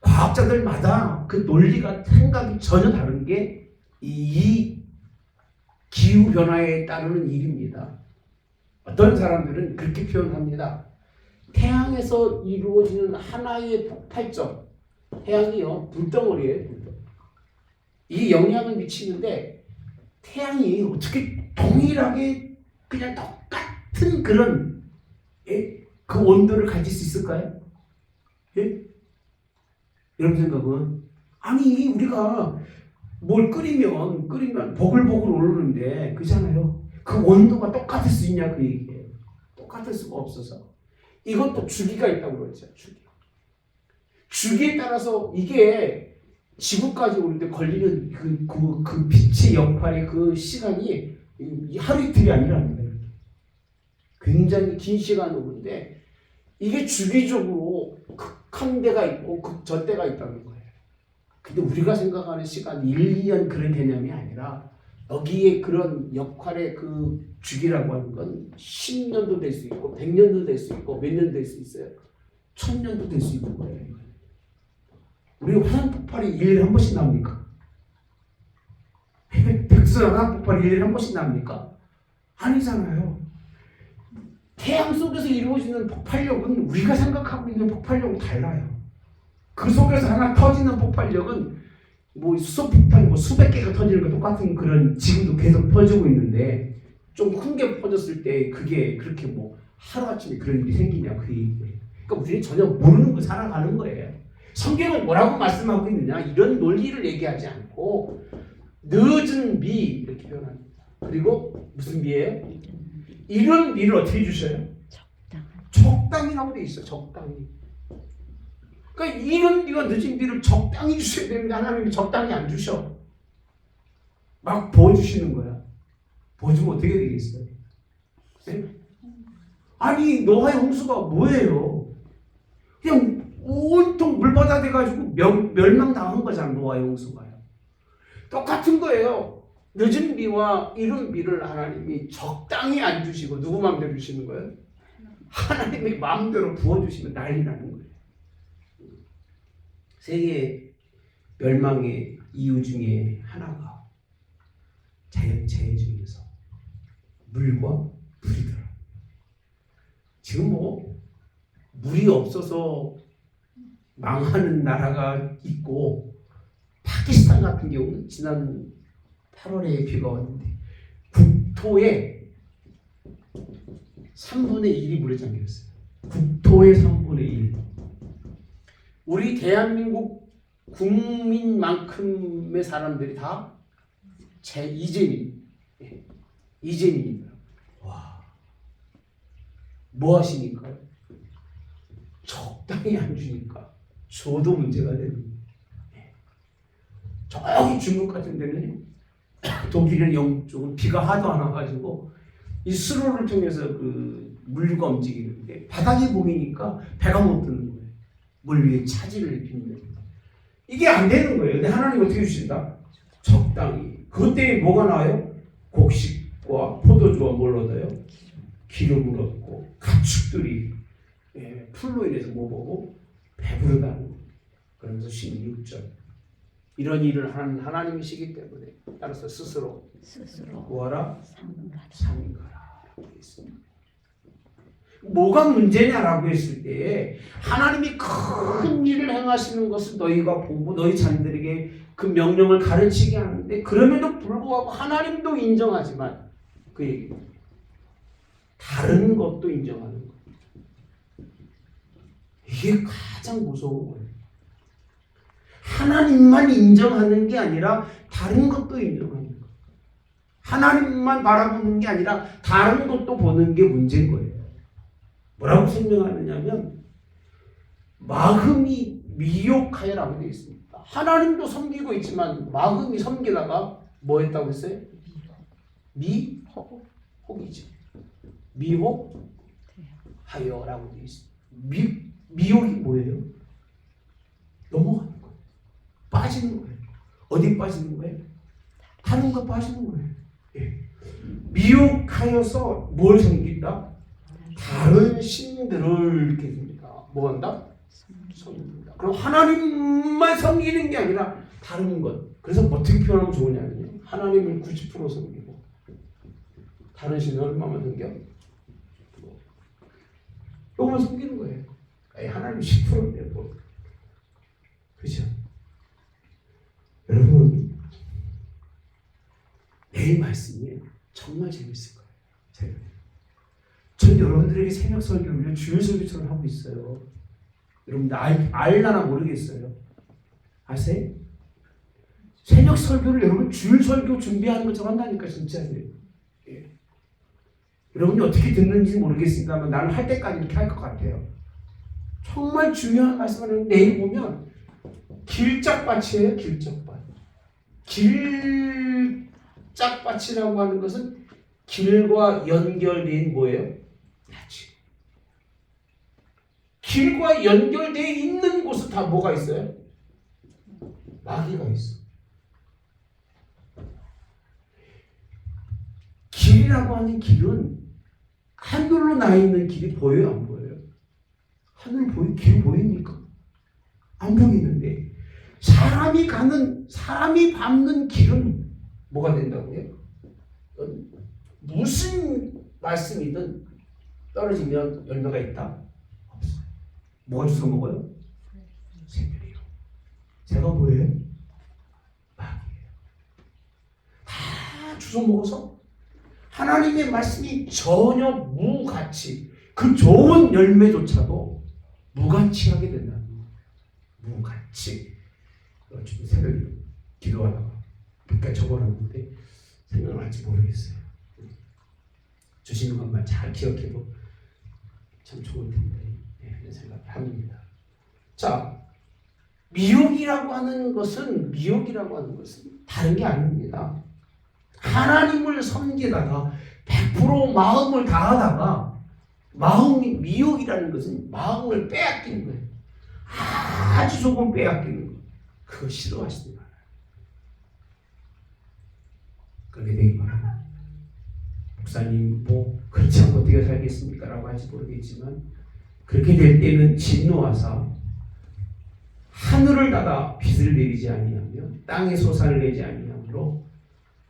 과학자들마다 그 논리가 생각이 전혀 다른 게 이 기후 변화에 따르는 일입니다. 어떤 사람들은 그렇게 표현합니다. 태양에서 이루어지는 하나의 폭발점, 태양이요 불덩어리예요. 이 영향을 미치는데 태양이 어떻게 동일하게 그냥 똑같은 그런 그 온도를 가질 수 있을까요? 예? 여러분 생각은 아니 우리가 뭘 끓이면 보글보글 오르는데 그잖아요. 그 온도가 똑같을 수 있냐 그 얘기예요. 똑같을 수가 없어서 이것도 주기가 있다고 그러죠. 주기에 따라서 이게 지구까지 오는데 걸리는 그 빛의 역할의 그 시간이 이 하루 이틀이 아니랍니다. 굉장히 긴 시간 오는데 이게 주기적으로 극한 데가 있고 극저 때가 있다는 거예요. 근데 우리가 생각하는 시간 1, 2년 그런 개념이 아니라 여기에 그런 역할의 그 주기라고 하는 건 10년도 될 수 있고 100년도 될 수 있고 몇 년 될 수 있어요. 1000년도 될 수 있는 거예요. 우리 화산 폭발이 1년에 한 번씩 납니까? 백설 화산 폭발이 1년에 한 번씩 납니까? 아니잖아요. 태양 속에서 이루어지는 폭발력은 우리가 생각하고 있는 폭발력은 달라요. 그 속에서 하나 터지는 폭발력은 뭐 수소폭탄 뭐 수백 개가 터지는 거 똑같은 그런 지금도 계속 퍼지고 있는데 좀 큰 게 퍼졌을 때 그게 그렇게 뭐 하루아침에 그런 일이 생기냐 그 얘기예요. 그러니까 우리는 전혀 모르는 거 살아가는 거예요. 성경은 뭐라고 말씀하고 있느냐 이런 논리를 얘기하지 않고 늦은 미 이렇게 표현합니다. 그리고 무슨 미예요? 이런 미를 어떻게 주셔요? 적당히라고 돼 있어. 적당히. 그러니까 이런 미와 늦은 미를 적당히 주셔야 되는데 하나님이 적당히 안 주셔. 막 부어주시는 거야. 부어주면 어떻게 되겠어요? 네? 아니 노아의 홍수가 뭐예요? 그냥 온통 물바다 돼가지고 멸망당한 거잖아. 노아의 홍수가요. 똑같은 거예요. 늦은 비와 이른 비를 하나님이 적당히 안 주시고 누구 마음대로 주시는 거예요? 하나님이 마음대로 부어주시면 난리 나는 거예요. 세계 멸망의 이유 중에 하나가 자연재해 중에서 물과 불이더라. 지금 뭐 물이 없어서 망하는 나라가 있고 파키스탄 같은 경우는 지난 8월에 비가 왔는데 국토의 3분의 1이 물에 잠겼어요. 국토의 3분의 1. 우리 대한민국 국민만큼의 사람들이 다 이재민. 이재민입니다. 와. 뭐 하시니까요? 적당히 안 주니까 줘도 문제가 되는 거예요. 저기 중국 같은 데는 독일이나 영국 쪽은 비가 하도 안 와가지고 이 수로를 통해서 그 물류가 움직이는데 바닥이 보이니까 배가 못 드는 거예요. 물 위에 차질을 빚는. 이게 안 되는 거예요. 근데 하나님 어떻게 주신다? 적당히. 그것 때문에 뭐가 나와요? 곡식과 포도주와 뭘 얻어요? 기름을 얻고 가축들이 풀로 인해서 뭐 보고 배부르다는. 그러면서 16절. 이런 일을 하는 하나님이시기 때문에 따라서 스스로 구하라 삼가라 라고 했습니다. 뭐가 문제냐라고 했을 때 하나님이 큰 일을 행하시는 것을 너희가 보고 너희 자녀들에게 그 명령을 가르치게 하는데 그럼에도 불구하고 하나님도 인정하지만 그 얘기 다른 것도 인정하는 것. 이게 가장 무서운 거예요. 하나님만 인정하는 게 아니라 다른 것도 인정하는 거. 하나님만 바라보는 게 아니라 다른 것도 보는 게 문제인 거예요. 뭐라고 설명하느냐면 마음이 미혹하여라고 되어 있습니다. 하나님도 섬기고 있지만 마음이 섬기다가 뭐 했다고 했어요? 미혹이죠. 미혹하여라고 되어 있습니다. 미혹이 뭐예요? 넘어가는 거예요. 빠지는 거예요. 어디 빠지는 거예요? 하는 거 빠지는 거예요. 예. 미혹하여서 뭘 섬긴다? 다른 신들을 이렇게 됩니다. 뭐 한다? 섬긴다. 그럼 하나님만 섬기는 게 아니라 다른 것. 그래서 어떻게 표현하면 좋으냐면요. 하나님을 90% 섬기고 다른 신을 얼마만 섬겨? 요것만 섬기는 거예요. 하나님 10%인데 뭐. 그렇죠? 여러분 내일 말씀이 정말 재밌을 거예요. 전 여러분들에게 새벽 설교를 주일 설교처럼 하고 있어요. 여러분들 알라나 모르겠어요. 아세요? 새벽 설교를 여러분 주일 설교 준비하는 것처럼 한다니까 진짜. 예. 여러분이 어떻게 듣는지 모르겠습니다만 나는 할 때까지 이렇게 할 것 같아요. 정말 중요한 말씀을 내일 보면 길짝밭이에요. 길짝밭. 길짝밭이라고 하는 것은 길과 연결된 뭐예요? 밭이. 길과 연결되어 있는 곳은 다 뭐가 있어요? 마귀가 있어. 길이라고 하는 길은 하늘로 나 있는 길이 보여요, 안 보여요? 길 보입니까? 안 보이는데 사람이 밟는 길은 뭐가 된다고요? 무슨 말씀이든 떨어지면 열매가 있다? 없어요. 뭐가 주워 먹어요? 새들이요. 새가 뭐예요? 마귀예요. 다 주워 먹어서 하나님의 말씀이 전혀 무가치, 그 좋은 열매조차도 무가치하게 된다는 거예요. 무가치. 지금 새벽에 기도하다가 그러니까 적어놨는데 생각을 할지 모르겠어요. 주시는 것만 잘 기억해도 참 좋을 텐데 이런 생각을 합니다. 자, 미혹이라고 하는 것은 다른 게 아닙니다. 하나님을 섬기다가 100% 마음을 다하다가 미혹이라는 것은 마음을 빼앗기는 거예요. 아주 조금 빼앗기는 거. 그거 싫어하시는 거예요. 그렇게 되기 바랍니다. 목사님 뭐 그렇지 않고 어떻게 살겠습니까? 라고 할지 모르겠지만 그렇게 될 때는 진노하사 하늘을 닫아 빛을 내리지 아니하며 땅에 솟아를 내지 아니하므로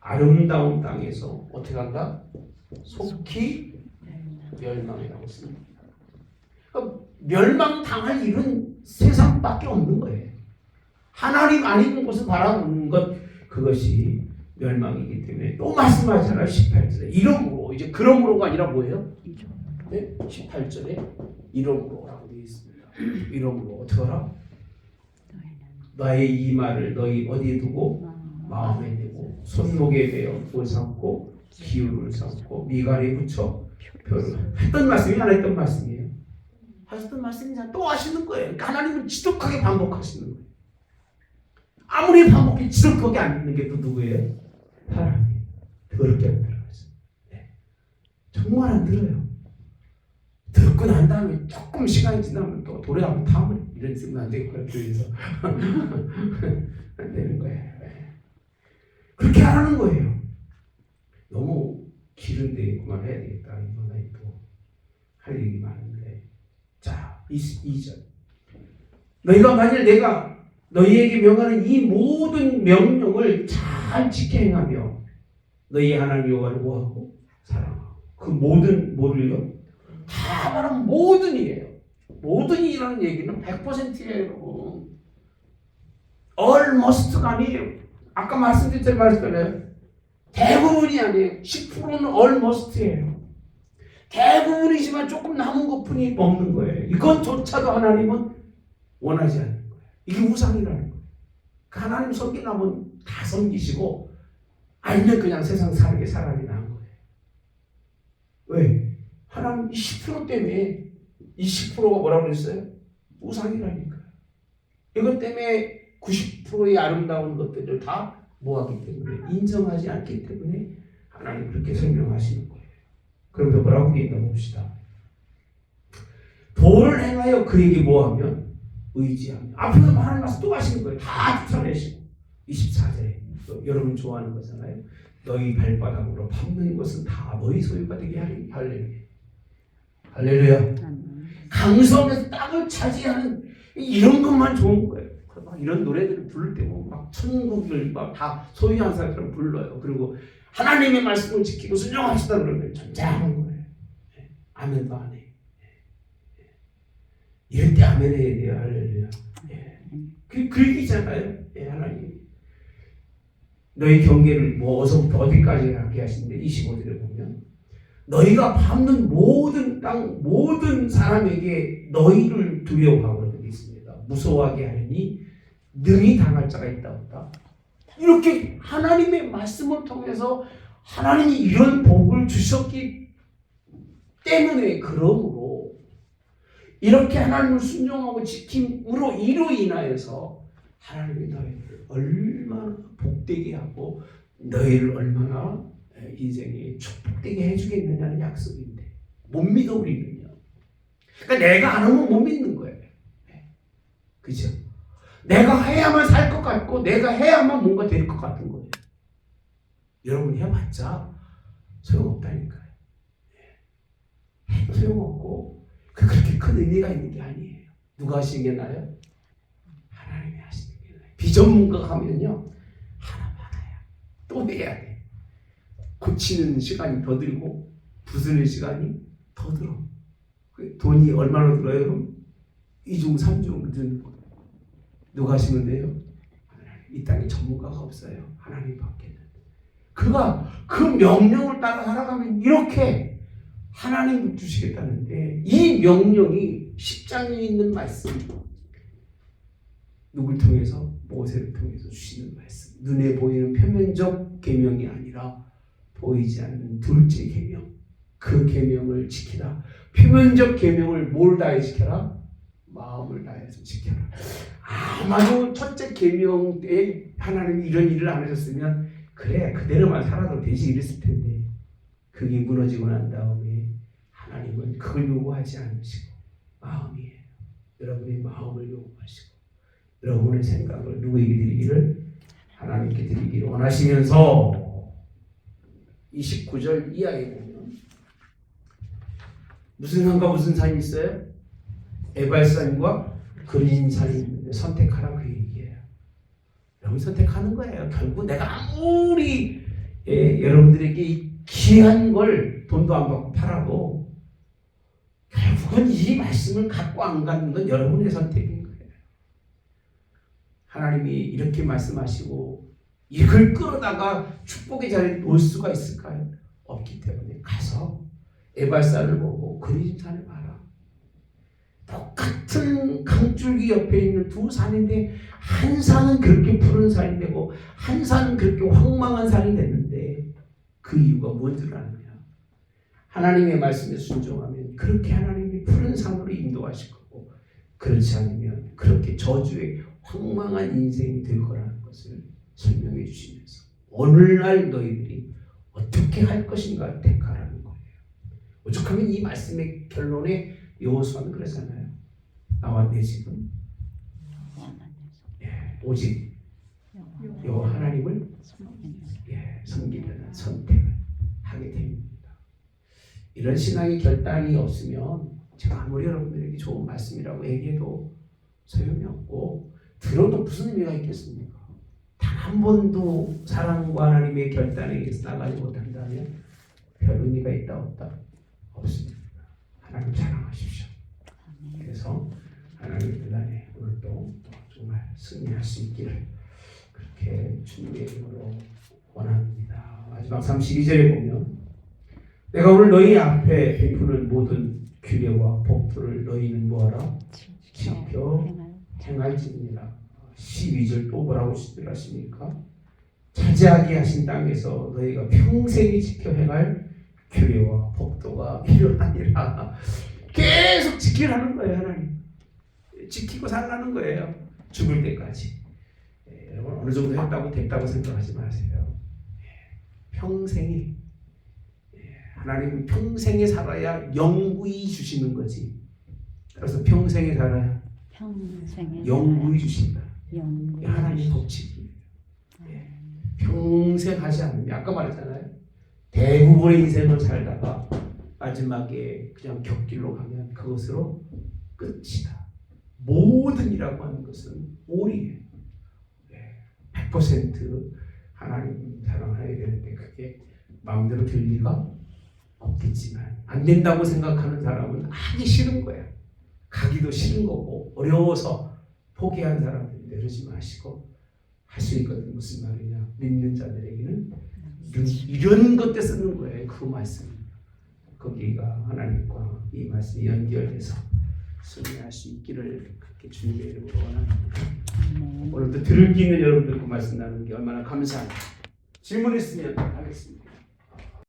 아름다운 땅에서 어떻게 한다? 속히 멸망이라고 씁니다. 그러니까 멸망당할 일은 세상밖에 없는 거예요. 하나님 아닌 곳을 바라보는 것, 그것이 멸망이기 때문에 또 말씀하잖아요. 18절에 이러므로, 이제 그러므로가 아니라 뭐예요? 네? 18절에 이러므로라고 되어 있습니다. 이러므로 어떻게 하라? 나의 이 말을 너희 어디에 두고 마음에 두고 손목에 베어 볼 삼고 기울을 삼고 미간에 붙여 표를 했던 말씀이 하나 했던 말씀이에요. 하셨던 말씀이냐 또 하시는 거예요. 그러니까 하나님은 지독하게 반복하시는 거예요. 아무리 반복해 지독하게 안 듣는 게 또 누구예요? 사람이 더럽게 안 들어가죠. 네. 정말 안 들어요. 듣고 난 다음에 조금 시간이 지나면 또 도래하면 다음을 이런 생각 안 되고 그래서 안 되는 거예요. 네. 그렇게 하라는 거예요. 너무 길은데 그만해야 되겠다. 이번에 또 할 얘기 많은데 자 22절 너희가 만일 내가 너희에게 명하는 이 모든 명령을 잘 지켜 행하며 너희 하나님 여호와를 뭐하고 사랑하고 그 모든 뭐를요? 다 말하면 모든이에요. 모든이라는 얘기는 100%예요. almost가 아니에요. 아까 말씀드렸잖아요. 대부분이 아니에요. 10%는 almost예요. 대부분이지만 조금 남은 것뿐이 없는 거예요. 이것조차도 하나님은 원하지 않는 거예요. 이게 우상이라는 거예요. 하나님 섬기려면 다 섬기시고 아니면 그냥 세상 살게 사람이 나은 거예요. 왜? 하나님 10% 때문에 이 10%가 뭐라고 그랬어요? 우상이라니까요. 이것 때문에 90%의 아름다운 것들을 다 뭐하기 때문에 인정하지 않기 때문에 하나님 그렇게 설명하시는 거예요. 그러면서 뭐라고 되어 있나 봅시다. 도를 행하여 그에게 뭐하면 의지하며 앞에서 말하는 말씀 또 하시는 거예요. 다 쫓아내시고 24절에 여러분 좋아하는 거잖아요. 너희 발바닥으로 밟는 것은 다 너희 소유가 되게 하리. 할렐루야. 할렐루야. 강성에서 땅을 차지하는 이런 것만 좋은 거예요. 막 이런 노래들을 부를 때 막 천국을 막 다 소유한 사람처럼 불러요. 그리고 하나님의 말씀을 지키고 순종하시다 그러면 전자한 거예요. 아멘도 안 해. 이럴 때 아멘 해야 돼요. 할렐루야. 그 얘기잖아요. 하나님. 너희 경계를 뭐 어서부터 어디까지 하게 하시는데 25절에 보면 너희가 밟는 모든 땅 모든 사람에게 너희를 두려워하고 그렇게 있습니다. 무서워하게 하리니 능히 당할 자가 있다 없다. 이렇게 하나님의 말씀을 통해서 하나님이 이런 복을 주셨기 때문에 그러므로 이렇게 하나님을 순종하고 지킴으로 이로 인하여서 하나님이 너희를 얼마나 복되게 하고 너희를 얼마나 인생에 축복되게 해주겠느냐는 약속인데 못 믿어 우리는요. 그러니까 내가 안 하면 못 믿는 거예요. 그죠? 내가 해야만 살 것 같고 내가 해야만 뭔가 될 것 같은 거예요. 여러분이 해봤자 소용없다니까요. 해도 소용없고 그렇게 큰 의미가 있는 게 아니에요. 누가 하시는 게 나아요? 하나님이 하시는 게 나아요. 비전문가가 하면요 하나만 해야 또 해야 돼. 고치는 시간이 더 들고 부수는 시간이 더 들어. 돈이 얼마나 들어요? 그럼 2중 3중 드는 거예요. 누가 하시면 돼요? 이 땅에 전문가가 없어요. 하나님밖에는. 그가 그 명령을 따라 살아가면 이렇게 하나님 주시겠다는데 이 명령이 10장에 있는 말씀 누굴 통해서? 모세를 통해서 주시는 말씀. 눈에 보이는 표면적 계명이 아니라 보이지 않는 둘째 계명. 그 계명을 지키라. 표면적 계명을 뭘 다해 지켜라? 마음을 다해서 지켜라. 아마도 첫째 계명 때 하나님이 이런 일을 안 하셨으면 그래 그대로만 살아도 되지 이랬을 텐데 그게 무너지고 난 다음에 하나님은 그걸 요구하지 않으시고 마음이에요. 여러분의 마음을 요구하시고 여러분의 생각을 누구에게 드리기를 하나님께 드리기를 원하시면서 29절 이하에 보면 무슨 산과 무슨 산이 있어요? 에발산과 그린산이 있는데 선택하라 그 얘기예요. 여러분 선택하는 거예요. 결국 내가 아무리 여러분들에게 귀한 걸 돈도 안 받고 팔아도 결국은 이 말씀을 갖고 안 가는 건 여러분의 선택인 거예요. 하나님이 이렇게 말씀하시고 이걸 끌어다가 축복의 자리에 놓을 수가 있을까요? 없기 때문에 가서 에발산을 보고 그린산을 봐라. 똑같은 강줄기 옆에 있는 두 산인데 한 산은 그렇게 푸른 산이 되고 한 산은 그렇게 황망한 산이 됐는데 그 이유가 뭔 줄 아느냐? 하나님의 말씀에 순종하면 그렇게 하나님이 푸른 산으로 인도하실 거고 그렇지 않으면 그렇게 저주의 황망한 인생이 될 거라는 것을 설명해 주시면서 오늘날 너희들이 어떻게 할 것인가 택하라는 거예요. 오죽하면 이 말씀의 결론에 여호수아는 그러잖아요. 나와 내 집은 오직 여호와 하나님을 섬기려는 선택을 하게 됩니다. 이런 신앙의 결단이 없으면 제가 아무리 여러분들에게 좋은 말씀이라고 얘기해도 소용이 없고 들어도 무슨 의미가 있겠습니까? 단 한 번도 사랑과 하나님의 결단에 의해서 나가지 못한다면 별 의미가 있다 없다? 없습니다. 하나님 사랑하십시오. 그래서 하나님 뜻안에 오늘도 정말 승리할 수 있기를 그렇게 주님의 이름으로 원합니다. 마지막 32절에 보면 내가 오늘 너희 앞에 베푸는 모든 규례와 법도를 너희는 뭐하라? 지켜 행할지니라. 12절 또 뭐라고 하십니까? 차지하게 하신 땅에서 너희가 평생이 지켜 행할 규례와 법도가 필요하니라. 계속 지키라는 거예요. 하나님 지키고 살라는 거예요. 죽을 때까지. 여러분 어느 정도 했다고 됐다고 생각하지 마세요. 평생이 하나님은 평생에 살아야 영구히 주시는 거지. 그래서 평생에 살아야 영구히 주신다. 하나님 법칙입니다. 평생 하지 않으면 아까 말했잖아요. 대부분의 인생을 살다가 마지막에 그냥 곁길로 가면 그것으로 끝이다. 모든 이라고 하는 것은 올이에요. 100% 하나님 사랑해야 되는데 그게 마음대로 될 리가 없겠지만 안 된다고 생각하는 사람은 하기 싫은 거야. 가기도 싫은 거고 어려워서 포기한 사람들 내려지 마시고 할 수 있거든. 무슨 말이냐? 믿는 자들에게는 이런 것때 쓰는 거예요. 그 말씀. 거기가 하나님과 이 말씀이 연결돼서 승리할 수 있기를 그렇게 주님의 이름으로 원합니다. 오늘도 들을 게 있는 여러분들 그 말씀 나누는 게 얼마나 감사합니다. 질문 있으면 하겠습니다.